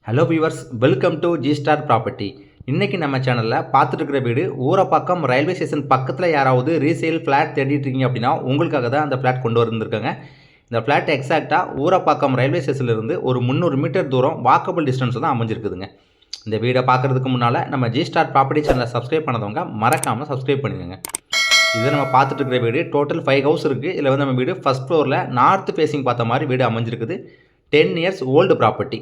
Hello viewers, welcome to G star property. இன்றைக்கி நம்ம சேனலில் பார்த்துட்டு இருக்கிற வீடு ஊரப்பாக்கம் ரயில்வே ஸ்டேஷன் பக்கத்தில் யாராவது ரீசேல் ஃப்ளாட் தேடிட்டு இருக்கீங்க அப்படின்னா உங்களுக்காக தான் அந்த ஃப்ளாட் கொண்டு வந்திருக்காங்க. இந்த ஃப்ளாட் எக்ஸாக்டாக ஊரப்பாக்கம் ரயில்வே ஸ்டேஷன்லேருந்து ஒரு 300 மீட்டர் தூரம் வாக்கபிள் டிஸ்டன்ஸ் தான் அமைஞ்சிருக்குதுங்க. இந்த வீடை பார்க்குறதுக்கு முன்னால் நம்ம ஜி ஸ்டார் ப்ராப்பர்ட்டி சேனலை சப்ஸ்கிரைப் பண்ணதவங்க மறக்காமல் சப்ஸ்கிரைப் பண்ணிக்கோங்க. இதை நம்ம பார்த்துட்டு இருக்கிற வீடு டோட்டல் 5 ஹவுஸ் இருக்குது. இதில் வந்து நம்ம வீடு ஃபஸ்ட் ஃப்ளோரில் நார்த் ஃபேஸிங் பார்த்த மாதிரி வீடு அமைஞ்சிருக்குது. 10 இயர்ஸ் ஓல்டு ப்ராப்பர்ட்டி.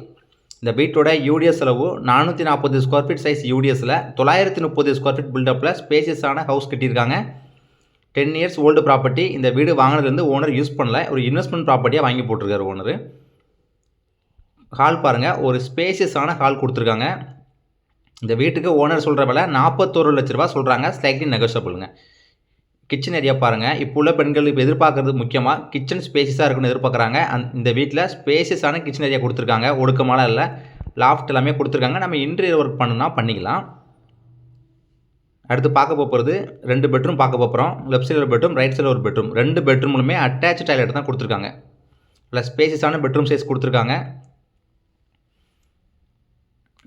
இந்த வீட்டோட யூடிஎஸ் அளவு 440 ஸ்கொயர் ஃபீட் சைஸ் யூடிஎஸில் 930 ஸ்கொயர் ஃபீட் பில்டப்பில் ஸ்பேசியஸான ஹவுஸ் கட்டியிருக்காங்க. 10 இயர்ஸ் ஓல்டு ப்ராப்பர்ட்டி. இந்த வீடு வாங்கினதுலேருந்து ஓனர் யூஸ் பண்ணல, ஒரு இன்வெஸ்ட்மெண்ட் ப்ராப்பர்ட்டியாக வாங்கி போட்டிருக்காரு ஓனர். ஹால் பாருங்கள், ஒரு ஸ்பேசியஸான ஹால் கொடுத்துருக்காங்க. இந்த வீட்டுக்கு ஓனர் சொல்கிற விலை 41 லட்ச ரூபா சொல்கிறாங்க, ஸ்லைட்லி நெகோஷியபிளுங்க. கிச்சன் ஏரியா பாருங்கள். இப்போ உள்ள பெண்கள் இப்போ எதிர்பார்க்குறது முக்கியமாக கிச்சன் ஸ்பேஸஸாக இருக்குன்னு எதிர்பார்க்குறாங்க. இந்த வீட்டில் ஸ்பேஸஸான கிச்சன் ஏரியா கொடுத்துருக்காங்க. ஒடுக்கமான இல்லை, லாஃப்ட் எல்லாமே கொடுத்துருக்காங்க. நம்ம இன்டீரியர் ஒர்க் பண்ணணும்னா பண்ணிக்கலாம். அடுத்து பார்க்க போகிறது 2 பெட்ரூம் பார்க்க போகிறோம். லெஃப்ட் சைடில் ஒரு பெட்ரூம், ரைட் சைடில் ஒரு பெட்ரூம். 2 பெட்ரூம்லுமே அட்டாச் டாய்லெட் தான் கொடுத்துருக்காங்க. இல்லை ஸ்பேஸஸான பெட்ரூம் சைஸ் கொடுத்துருக்காங்க.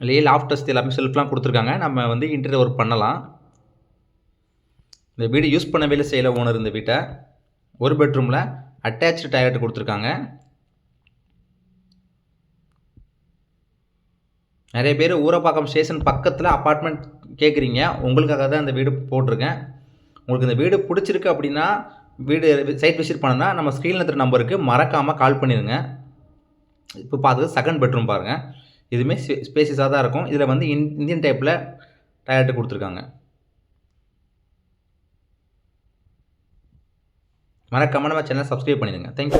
இல்லையே லாஃப்ட் வசதி எல்லாமே செல்ஃப்லாம் கொடுத்துருக்காங்க. நம்ம வந்து இன்டீரியர் ஒர்க் பண்ணலாம். இந்த வீடு யூஸ் பண்ணவே இல்லை செய்யல ஓனர். இந்த வீட்டை ஒரு பெட்ரூமில் அட்டாச்சு டாய்லெட் கொடுத்துருக்காங்க. நிறைய பேர் ஊரப்பாக்கம் ஸ்டேஷன் பக்கத்தில் அப்பார்ட்மெண்ட் கேட்குறீங்க. உங்களுக்காக தான் இந்த வீடு போட்டிருக்கேன். உங்களுக்கு இந்த வீடு பிடிச்சிருக்கு அப்படின்னா வீடு சைட் விசிட் பண்ணணும்னா நம்ம ஸ்க்ரீனில் இருக்கிற நம்பருக்கு மறக்காமல் கால் பண்ணிடுங்க. இப்போ பார்த்தது செகண்ட் பெட்ரூம் பாருங்கள். இதுவுமே ஸ்பேசியஸாக தான் இருக்கும். இதில் வந்து இந்தியன் டைப்பில் டாய்லெட் கொடுத்துருக்காங்க. மறக்காம நம்ம சேனலை சப்ஸ்கிரைப் பண்ணிடுங்க. தேங்க்யூ.